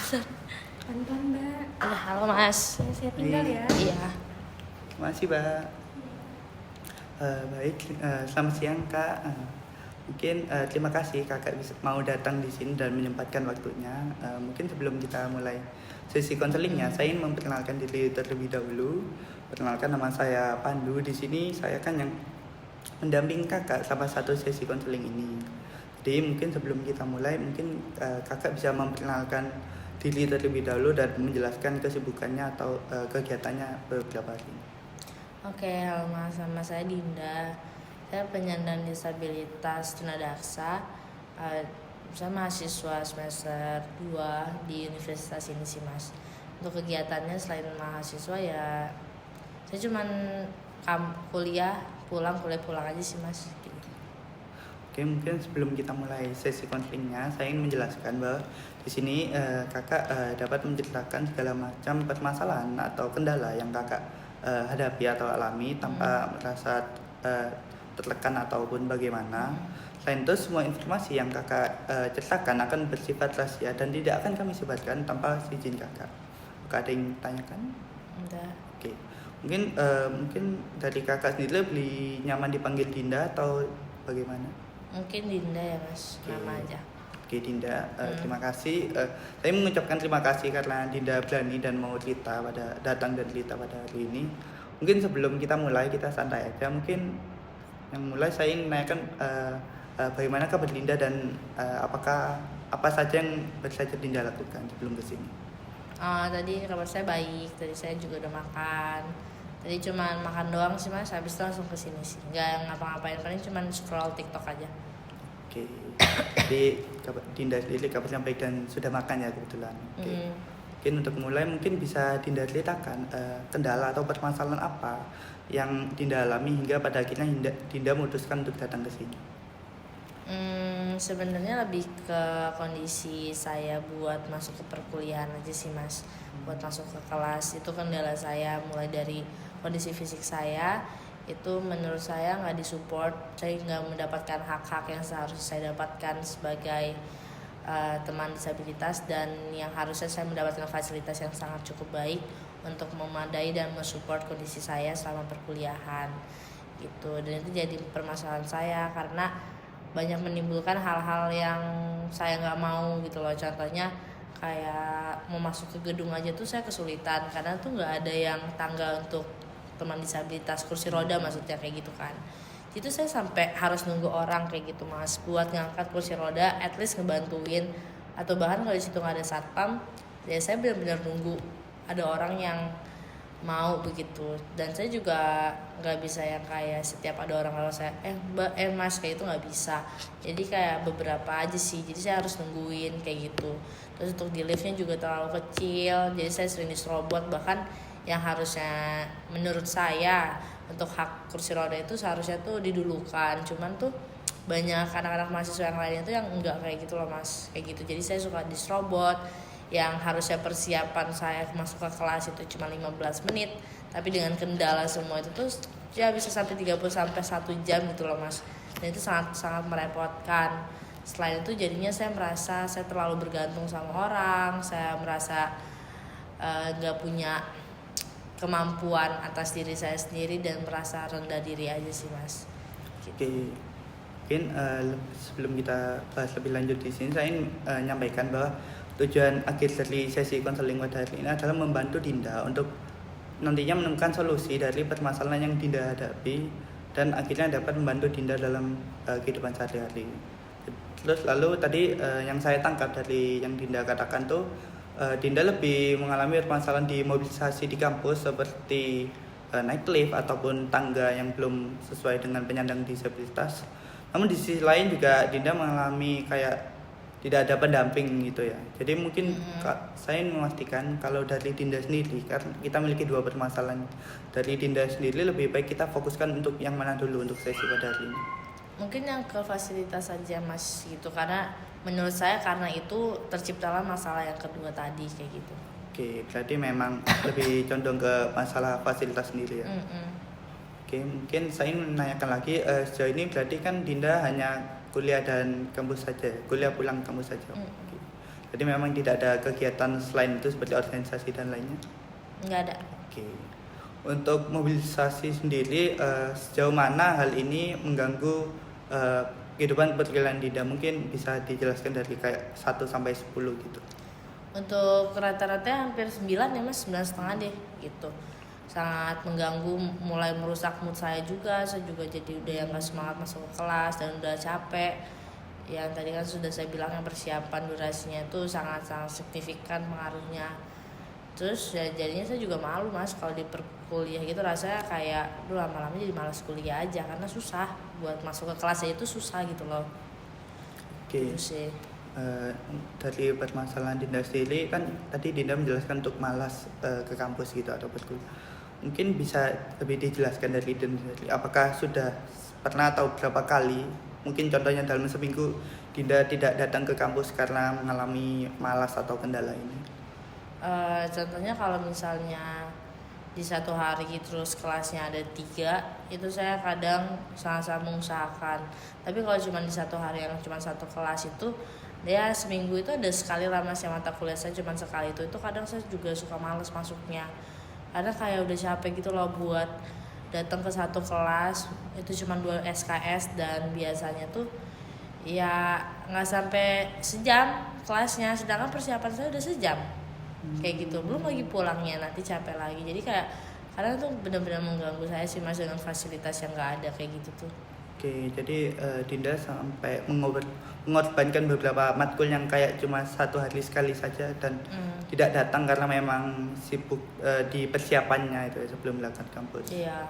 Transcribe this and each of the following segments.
Pelan-pelan, Mbak. Ya, halo Mas. Saya tinggal ya. Iya. Makasih, Mbak. Baik, selamat siang, Kak. Mungkin terima kasih Kakak mau datang di sini dan menyempatkan waktunya. Mungkin sebelum kita mulai sesi konselingnya, saya ingin memperkenalkan diri terlebih dahulu. Perkenalkan, nama saya Pandu. Di sini saya kan yang mendampingi Kakak selama satu sesi konseling ini. Jadi mungkin sebelum kita mulai, mungkin Kakak bisa memperkenalkan diri terlebih dahulu dan menjelaskan kesibukannya atau kegiatannya beberapa hari ini. Oke, halo Mas. Nama saya Dinda. Saya penyandang disabilitas tunadaksa. Saya mahasiswa semester 2 di universitas ini sih, Mas. Untuk kegiatannya selain mahasiswa ya saya cuman kuliah pulang aja sih, Mas. Oke, mungkin sebelum kita mulai sesi konselingnya, saya ingin menjelaskan bahwa di sini Kakak dapat menceritakan segala macam permasalahan atau kendala yang Kakak hadapi atau alami tanpa merasa tertekan ataupun bagaimana. Selain itu, semua informasi yang Kakak ceritakan akan bersifat rahasia dan tidak akan kami sebarkan tanpa izin Kakak. Apakah ada yang tanyakan? Udah. Oke, mungkin dari Kakak sendiri lebih nyaman dipanggil Dinda atau bagaimana? Mungkin Dinda ya, Mas. Oke. Nama aja. Oke, Dinda, terima kasih. Saya mengucapkan terima kasih karena Dinda berani dan mau datang dan cerita pada hari ini. Mungkin sebelum kita mulai, kita santai aja. Mungkin yang mulai saya ingin menanyakan bagaimana kabar Dinda dan apa saja yang baru saja Dinda lakukan sebelum kesini. Tadi kabar saya baik. Tadi saya juga udah makan. Tadi cuma makan doang sih, Mas. Habis itu langsung kesini sih. Nggak ngapa-ngapain, paling cuma scroll TikTok aja. Oke, jadi Dinda sendiri kabarnya baik dan sudah makan ya kebetulan. Oke. Mungkin untuk mulai mungkin bisa Dinda ceritakan kendala atau permasalahan apa yang Dinda alami hingga pada akhirnya Dinda memutuskan untuk datang ke sini. Sebenarnya lebih ke kondisi saya buat masuk ke perkuliahan aja sih, Mas. Buat masuk ke kelas itu kendala saya mulai dari kondisi fisik saya itu menurut saya nggak disupport. Saya nggak mendapatkan hak-hak yang seharusnya saya dapatkan sebagai teman disabilitas, dan yang harusnya saya mendapatkan fasilitas yang sangat cukup baik untuk memadai dan mensupport kondisi saya selama perkuliahan gitu. Dan itu jadi permasalahan saya karena banyak menimbulkan hal-hal yang saya nggak mau gitu loh. Contohnya kayak mau masuk ke gedung aja tuh saya kesulitan karena tuh nggak ada yang tangga untuk teman disabilitas, kursi roda maksudnya kayak gitu kan. Itu saya sampai harus nunggu orang kayak gitu, Mas, buat ngangkat kursi roda, at least ngebantuin, atau bahkan kalau di situ nggak ada satpam ya saya benar-benar nunggu ada orang yang mau begitu. Dan saya juga nggak bisa yang kayak setiap ada orang kalau saya mbak mas kayak itu nggak bisa. Jadi kayak beberapa aja sih, jadi saya harus nungguin kayak gitu. Terus untuk di liftnya juga terlalu kecil, jadi saya sering diserobot. Bahkan yang harusnya menurut saya untuk hak kursi roda itu seharusnya tuh didulukan, cuman tuh banyak anak-anak mahasiswa yang lainnya tuh yang enggak kayak gitu loh, Mas, kayak gitu. Jadi saya suka diserobot, yang harusnya persiapan saya masuk ke kelas itu cuma 15 menit, tapi dengan kendala semua itu tuh ya bisa sampai 30 sampai 1 jam gitu loh, Mas. Dan itu sangat merepotkan. Selain itu jadinya saya merasa saya terlalu bergantung sama orang, saya merasa nggak punya kemampuan atas diri saya sendiri dan merasa rendah diri aja sih, Mas. Gitu. Oke, mungkin sebelum kita bahas lebih lanjut di sini, saya ingin menyampaikan bahwa tujuan akhir dari sesi konseling pada hari ini adalah membantu Dinda untuk nantinya menemukan solusi dari permasalahan yang Dinda hadapi dan akhirnya dapat membantu Dinda dalam kehidupan sehari-hari. Terus lalu tadi yang saya tangkap dari yang Dinda katakan tuh, Dinda lebih mengalami permasalahan di mobilisasi di kampus seperti naik lift ataupun tangga yang belum sesuai dengan penyandang disabilitas. Namun di sisi lain juga Dinda mengalami kayak tidak ada pendamping gitu ya. Jadi mungkin saya ingin memastikan kalau dari Dinda sendiri, karena kita memiliki dua permasalahan. Dari Dinda sendiri lebih baik kita fokuskan untuk yang mana dulu untuk sesi pada hari ini. Mungkin yang ke fasilitas saja, Mas, gitu. Karena menurut saya karena itu terciptalah masalah yang kedua tadi kayak gitu. Oke, berarti memang lebih condong ke masalah fasilitas sendiri ya. Oke, mungkin saya ingin menanyakan lagi, sejauh ini berarti kan Dinda hanya kuliah dan kampus saja, kuliah pulang kampus saja. Oke. Jadi memang tidak ada kegiatan selain itu seperti organisasi dan lainnya. Nggak ada. Oke. Untuk mobilisasi sendiri, sejauh mana hal ini mengganggu kehidupan perkuliahan Dinda? Mungkin bisa dijelaskan dari kayak 1 sampai 10 gitu. Untuk rata-rata hampir 9 ya mas, 9,5 deh gitu. Sangat mengganggu, mulai merusak mood saya juga. Saya juga jadi udah yang gak semangat masuk ke kelas dan udah capek. Yang tadi kan sudah saya bilang yang persiapan durasinya itu sangat-sangat signifikan pengaruhnya. Terus ya jadinya saya juga malu mas kalau di perkuliah gitu, rasanya kayak lama-lama jadi malas kuliah aja karena susah buat masuk ke kelasnya, itu susah gitu loh. Oke. Gitu sih. Dari permasalahan Dinda sendiri kan tadi Dinda menjelaskan untuk malas ke kampus gitu atau berkuliah. Mungkin bisa lebih dijelaskan dari Dinda sendiri. Apakah sudah pernah atau berapa kali, mungkin contohnya dalam seminggu Dinda tidak datang ke kampus karena mengalami malas atau kendala ini? Contohnya kalau misalnya di satu hari terus kelasnya ada 3, itu saya kadang sangat-sangat mengusahakan. Tapi kalau cuma di satu hari yang cuma satu kelas itu, dia seminggu itu ada sekali lah mas yang mata kuliah saya cuma sekali itu kadang saya juga suka males masuknya. Karena kayak udah capek gitu loh buat datang ke satu kelas, itu cuma 2 SKS dan biasanya tuh ya nggak sampai sejam kelasnya, sedangkan persiapan saya udah sejam. Kayak gitu, belum lagi pulangnya nanti capek lagi. Jadi kayak kadang tuh benar-benar mengganggu saya sih mas dengan fasilitas yang nggak ada kayak gitu tuh. Oke, jadi Dinda sampai mengorbankan beberapa matkul yang kayak cuma 1 hari sekali saja dan tidak datang karena memang sibuk di persiapannya itu sebelum berangkat kampus. Iya.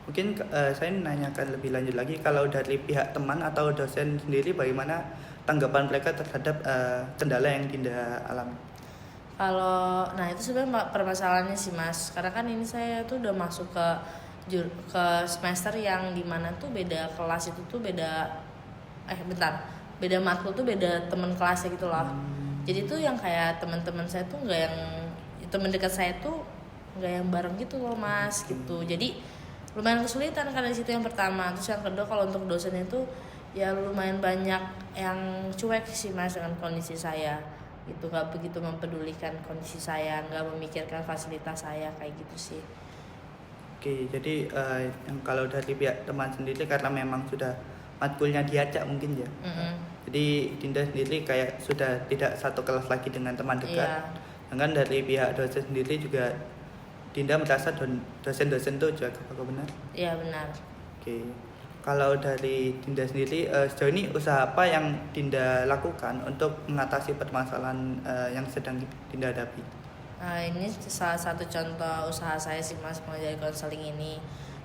Mungkin saya menanyakan lebih lanjut lagi, kalau dari pihak teman atau dosen sendiri bagaimana tanggapan mereka terhadap kendala yang Dinda alami? Nah itu sebenarnya permasalahannya sih mas, karena kan ini saya tuh udah masuk ke semester yang dimana tuh beda kelas itu tuh beda matkul tuh beda teman kelasnya gitu loh. Jadi tuh yang kayak teman-teman saya tuh nggak, yang teman dekat saya tuh nggak yang bareng gitu loh mas gitu. Jadi lumayan kesulitan karena di situ yang pertama. Terus yang kedua kalau untuk dosen itu ya lumayan banyak yang cuek sih mas dengan kondisi saya gitu, nggak begitu mempedulikan kondisi saya, nggak memikirkan fasilitas saya kayak gitu sih. Oke, jadi yang kalau dari pihak teman sendiri karena memang sudah matkulnya diacak mungkin ya. Jadi Dinda sendiri kayak sudah tidak satu kelas lagi dengan teman dekat. Iya. Sedangkan dari pihak dosen sendiri juga Dinda merasa dosen-dosen itu juga apakah benar? Iya benar. Oke. Kalau dari Dinda sendiri sejauh ini usaha apa yang Dinda lakukan untuk mengatasi permasalahan yang sedang Dinda hadapi? Nah ini salah satu contoh usaha saya sih mas mengajar konseling ini.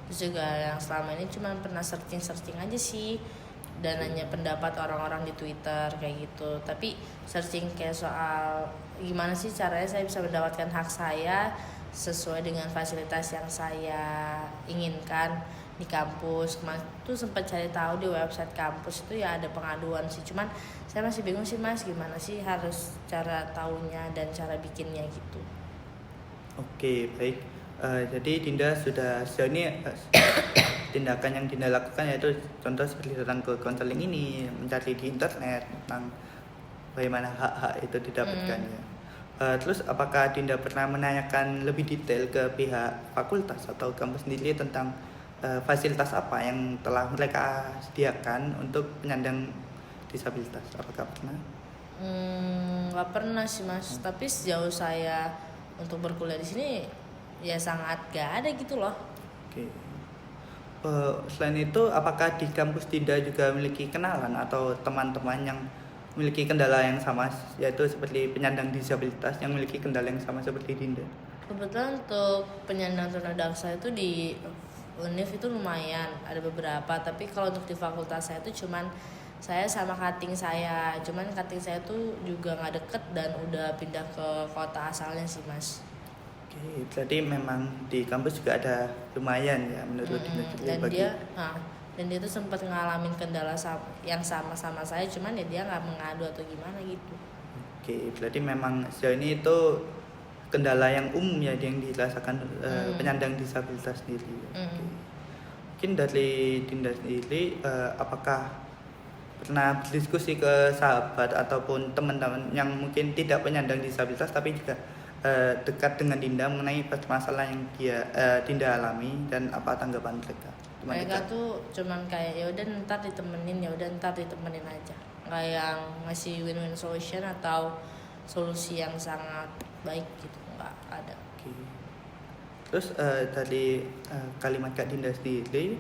Terus juga yang selama ini cuma pernah searching aja sih dan nanya pendapat orang-orang di Twitter kayak gitu. Tapi searching kayak soal gimana sih caranya saya bisa mendapatkan hak saya sesuai dengan fasilitas yang saya inginkan di kampus. Kemarin tuh sempat cari tahu di website kampus itu ya ada pengaduan sih, cuman saya masih bingung sih mas gimana sih harus cara tahunya dan cara bikinnya gitu. Oke, baik. Jadi Dinda sudah sejauh ini tindakan yang Dinda lakukan yaitu contoh seperti datang ke konseling ini, mencari di internet tentang bagaimana hak-hak itu didapatkannya. Terus apakah Dinda pernah menanyakan lebih detail ke pihak fakultas atau kampus sendiri tentang fasilitas apa yang telah mereka sediakan untuk penyandang disabilitas? Apakah pernah? Nggak pernah sih mas, tapi sejauh saya untuk berkuliah di sini ya sangat gak ada gitu loh. Oke. Selain itu, apakah di kampus Dinda juga memiliki kenalan atau teman-teman yang memiliki kendala yang sama, yaitu seperti penyandang disabilitas yang memiliki kendala yang sama seperti Dinda? Kebetulan untuk penyandang tunadaksa itu di Univ itu lumayan ada beberapa, tapi kalau untuk di fakultas saya itu cuman saya sama cutting saya, cuman cutting saya tuh juga nggak deket dan udah pindah ke kota asalnya sih mas. Oke, berarti memang di kampus juga ada lumayan ya menurut Dinda Dan bagi. dia tuh sempat ngalamin kendala yang sama saya, cuman ya dia nggak mengadu atau gimana gitu. Oke, berarti memang sejauh ini itu kendala yang umum ya yang dirasakan penyandang disabilitas sendiri. Oke. Mungkin dari Dinda sendiri, apakah pernah berdiskusi ke sahabat ataupun teman-teman yang mungkin tidak penyandang disabilitas tapi juga dekat dengan Dinda mengenai permasalahan yang Dinda alami dan apa tanggapan mereka? Mereka tuh cuman kayak ya udah ntar ditemenin aja, nggak yang ngasih win-win solution atau solusi yang sangat baik gitu, nggak ada. Oke. Terus dari kalimat Kak Dinda sendiri,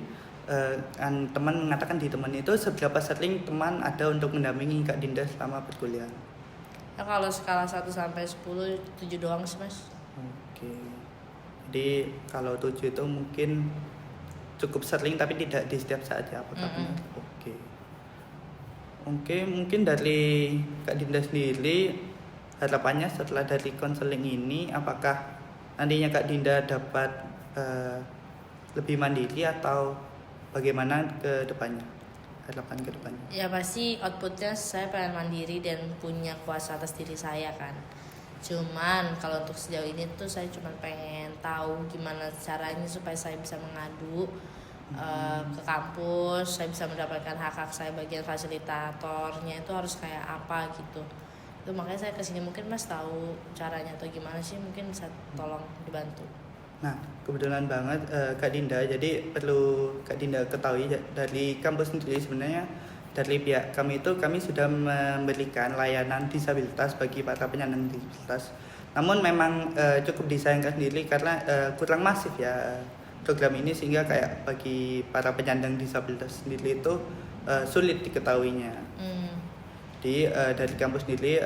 kan teman mengatakan di teman itu seberapa sering teman ada untuk mendampingi Kak Dinda selama perkuliahan? Ya kalau skala 1 sampai 10, 7 doang sih mas. Oke. Jadi kalau 7 itu mungkin cukup sering tapi tidak di setiap saat ya, apakah benar? Oke. Oke, mungkin dari Kak Dinda sendiri harapannya setelah dari konseling ini, apakah nantinya Kak Dinda dapat lebih mandiri atau bagaimana ke depannya? Harapan ke depannya? Ya pasti outputnya saya pengen mandiri dan punya kuasa atas diri saya kan. Cuman kalau untuk sejauh ini tuh saya cuma pengen tahu gimana caranya supaya saya bisa mengadu ke kampus, saya bisa mendapatkan hak-hak saya bagian fasilitatornya itu harus kayak apa gitu. Itu makanya saya kesini, mungkin mas tahu caranya atau gimana sih, mungkin bisa tolong dibantu. Nah, kebetulan banget Kak Dinda, jadi perlu Kak Dinda ketahui dari kampus sendiri sebenarnya dari pihak kami itu kami sudah memberikan layanan disabilitas bagi para penyandang disabilitas. Namun memang cukup disayangkan sendiri karena kurang masif ya program ini, sehingga kayak bagi para penyandang disabilitas sendiri itu sulit diketahuinya. Jadi dari kampus sendiri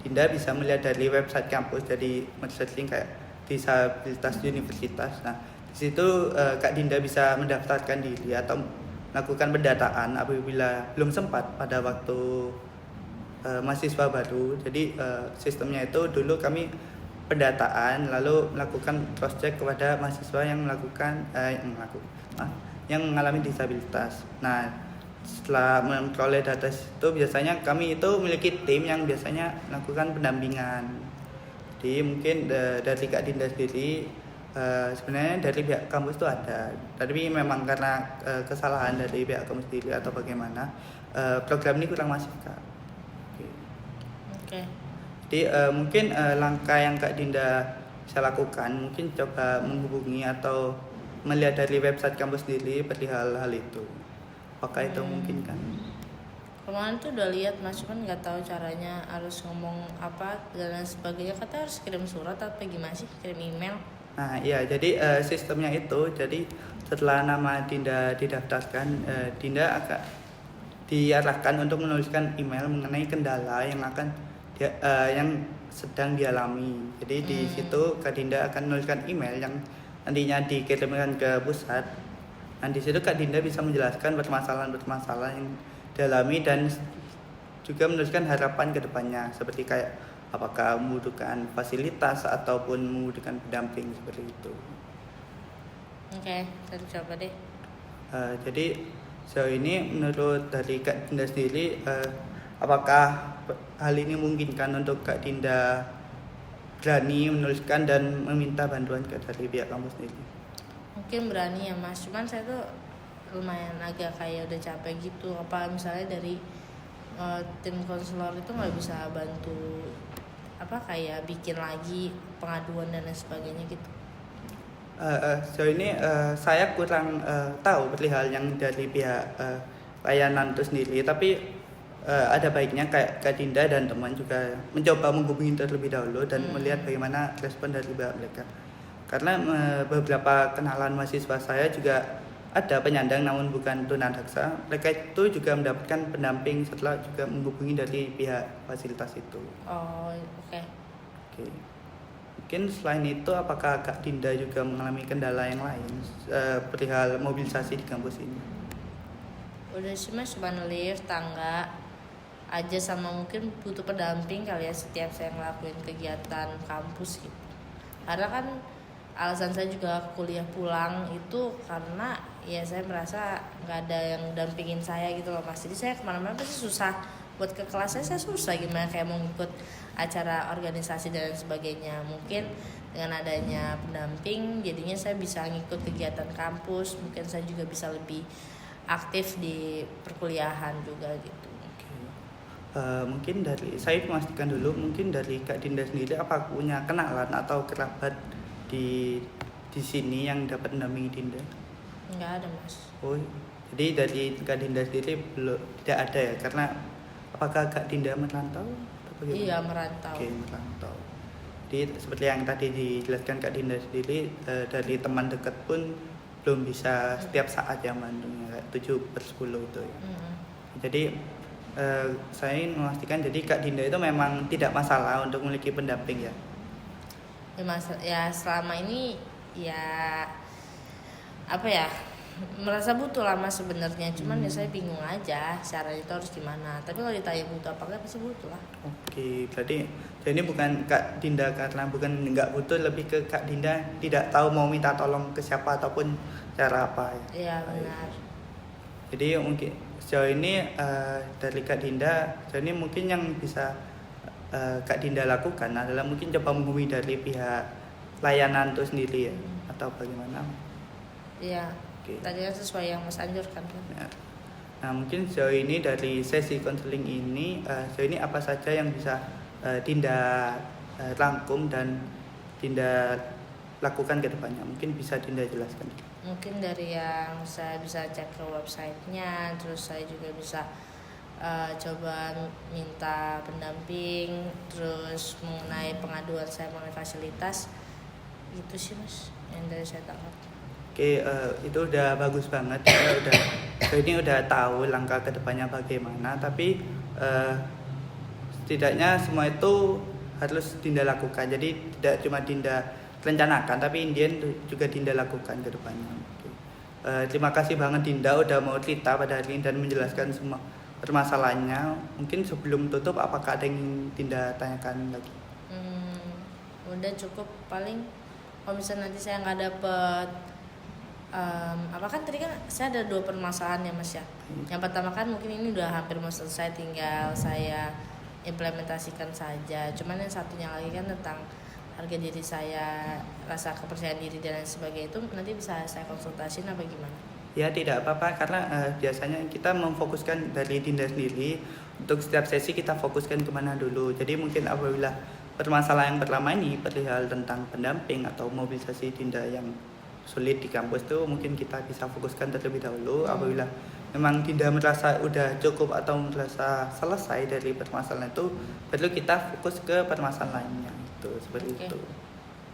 Dinda bisa melihat dari website kampus, jadi searching kayak disabilitas universitas. Nah, di situ Kak Dinda bisa mendaftarkan diri atau melakukan pendataan apabila belum sempat pada waktu mahasiswa baru. Jadi sistemnya itu dulu kami pendataan lalu melakukan cross check kepada mahasiswa yang yang mengalami disabilitas. Nah, setelah memperoleh data itu biasanya kami itu memiliki tim yang biasanya melakukan pendampingan. Jadi mungkin dari Kak Dinda sendiri sebenarnya dari pihak kampus itu ada, tapi memang karena kesalahan dari pihak kampus sendiri atau bagaimana program ini kurang masif Kak. Oke. Jadi mungkin langkah yang Kak Dinda bisa lakukan mungkin coba menghubungi atau melihat dari website kampus sendiri perihal hal itu. Apakah itu mungkin kan? Kemarin tuh udah lihat mas, cuman nggak tahu caranya harus ngomong apa dan lain sebagainya. Kata harus kirim surat atau gimana sih, kirim email? Nah iya, jadi sistemnya itu, jadi setelah nama Dinda didaftarkan, Dinda akan diarahkan untuk menuliskan email mengenai kendala yang yang sedang dialami. Jadi di situ Kak Dinda akan menuliskan email yang nantinya dikirimkan ke pusat. Dan di situ Kak Dinda bisa menjelaskan permasalahan-permasalahan yang dialami dan juga menuliskan harapan ke depannya, seperti kayak apakah membutuhkan fasilitas ataupun membutuhkan pendamping seperti itu. Oke, saya coba deh. Jadi sejauh ini menurut dari Kak Dinda sendiri, apakah hal ini memungkinkan untuk Kak Dinda berani menuliskan dan meminta bantuan dari pihak kampus sendiri? Mungkin berani ya mas, cuman saya tuh lumayan agak kayak udah capek gitu. Apa misalnya dari tim konselor itu nggak bisa bantu apa kayak bikin lagi pengaduan dan lain sebagainya gitu? Sejauh ini saya kurang tahu perihal yang dari pihak layanan itu sendiri, tapi ada baiknya kayak Kak Dinda dan teman juga mencoba menghubungi terlebih dahulu dan melihat bagaimana respon dari pihak mereka. Karena beberapa kenalan mahasiswa saya juga ada penyandang namun bukan tunadaksa. Mereka itu juga mendapatkan pendamping setelah juga menghubungi dari pihak fasilitas itu. Oh oke. Oke. Mungkin selain itu apakah Kak Dinda juga mengalami kendala yang lain perihal mobilisasi di kampus ini? Udah sih mas, cuma lift, tangga aja, sama mungkin butuh pendamping kali ya setiap saya ngelakuin kegiatan kampus gitu. Karena kan alasan saya juga kuliah pulang itu karena ya saya merasa nggak ada yang dampingin saya gitu loh mas. Jadi saya kemana-mana pasti susah, buat ke kelas saya susah gimana kayak mau ikut acara organisasi dan sebagainya. Mungkin dengan adanya pendamping jadinya saya bisa ngikut kegiatan kampus, mungkin saya juga bisa lebih aktif di perkuliahan juga gitu. Oke. Mungkin dari saya memastikan dulu, mungkin dari Kak Dinda sendiri apa punya kenalan atau kerabat di sini yang dapat mendampingi Dinda? Nggak ada mas. Oh, jadi dari Kak Dinda sendiri belum, tidak ada ya, karena apakah Kak Dinda merantau atau bagaimana? Iya merantau. Oke, merantau. Jadi seperti yang tadi dijelaskan Kak Dinda sendiri, dari teman dekat pun belum bisa setiap saat ya mandungnya kayak 7/10 itu ya. Jadi saya ingin memastikan, jadi Kak Dinda itu memang tidak masalah untuk memiliki pendamping ya. Ya selama ini ya apa ya, merasa butuh lah mas sebenarnya, cuman ya saya bingung aja cara itu harus gimana. Tapi kalau ditanya butuh apa enggak, pasti butuh lah. Oke, berarti jadi ini bukan Kak Dinda karena bukan nggak butuh, lebih ke Kak Dinda tidak tahu mau minta tolong ke siapa ataupun cara apa ya. Iya benar. Jadi mungkin sejauh ini dari Kak Dinda, sejauh ini mungkin yang bisa Kak Dinda lakukan adalah mungkin coba menghubungi dari pihak layanan itu sendiri ya, atau bagaimana? Iya. Oke. Tadi kan sesuai yang mas anjurkan kan. Ya. Nah mungkin sejauh ini dari sesi konseling ini, sejauh ini apa saja yang bisa Dinda rangkum dan Dinda lakukan ke depannya? Mungkin bisa Dinda jelaskan. Mungkin dari yang saya bisa cek ke websitenya, terus saya juga bisa coba minta pendamping, terus mengenai pengaduan saya mengenai fasilitas, itu sih mas yang dari saya tangkap. Oke, itu udah bagus banget. Ini udah tahu langkah kedepannya bagaimana. Tapi setidaknya semua itu harus Dinda lakukan. Jadi tidak cuma Dinda rencanakan, tapi Indian juga Dinda lakukan ke depannya. Oke. Terima kasih banget Dinda udah mau cerita pada hari ini dan menjelaskan semua permasalahannya. Mungkin sebelum tutup, apakah ada yang Dinda tanyakan lagi? Udah cukup, paling kalau misalnya nanti saya nggak dapet apa kan tadi kan saya ada 2 permasalahan ya mas ya. Yang pertama kan mungkin ini udah hampir mau selesai, tinggal saya implementasikan saja. Cuman yang satunya lagi kan tentang harga diri saya, rasa kepercayaan diri dan lain sebagainya, itu nanti bisa saya konsultasiin apa gimana? Ya tidak apa-apa, karena biasanya kita memfokuskan dari Dinda sendiri. Untuk setiap sesi kita fokuskan kemana dulu. Jadi mungkin apabila permasalahan yang pertama ini perihal tentang pendamping atau mobilisasi Dinda yang sulit di kampus itu, mungkin kita bisa fokuskan terlebih dahulu. Apabila memang Dinda merasa udah cukup atau merasa selesai dari permasalahan itu, perlu kita fokus ke permasalahan lainnya itu, seperti itu.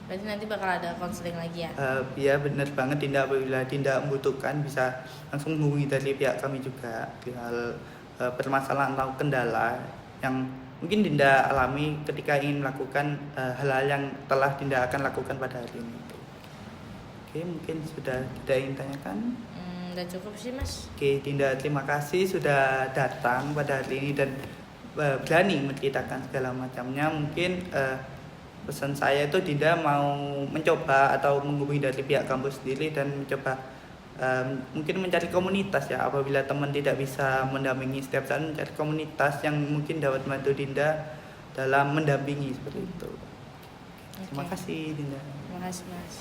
Berarti nanti bakal ada konseling lagi ya? Ya benar banget Dinda, apabila Dinda membutuhkan bisa langsung menghubungi dari pihak kami juga perihal permasalahan atau kendala yang mungkin Dinda alami ketika ingin melakukan hal-hal yang telah Dinda akan lakukan pada hari ini. Oke, mungkin sudah tidak ingin tanyakan. Udah cukup sih mas. Oke, Dinda terima kasih sudah datang pada hari ini dan berani menceritakan segala macamnya. Mungkin pesan saya itu Dinda mau mencoba atau menghubungi dari pihak kampus sendiri dan mencoba mungkin mencari komunitas ya. Apabila teman tidak bisa mendampingi setiap saat, mencari komunitas yang mungkin dapat membantu Dinda dalam mendampingi seperti itu. Terima kasih Dinda. Terima kasih mas.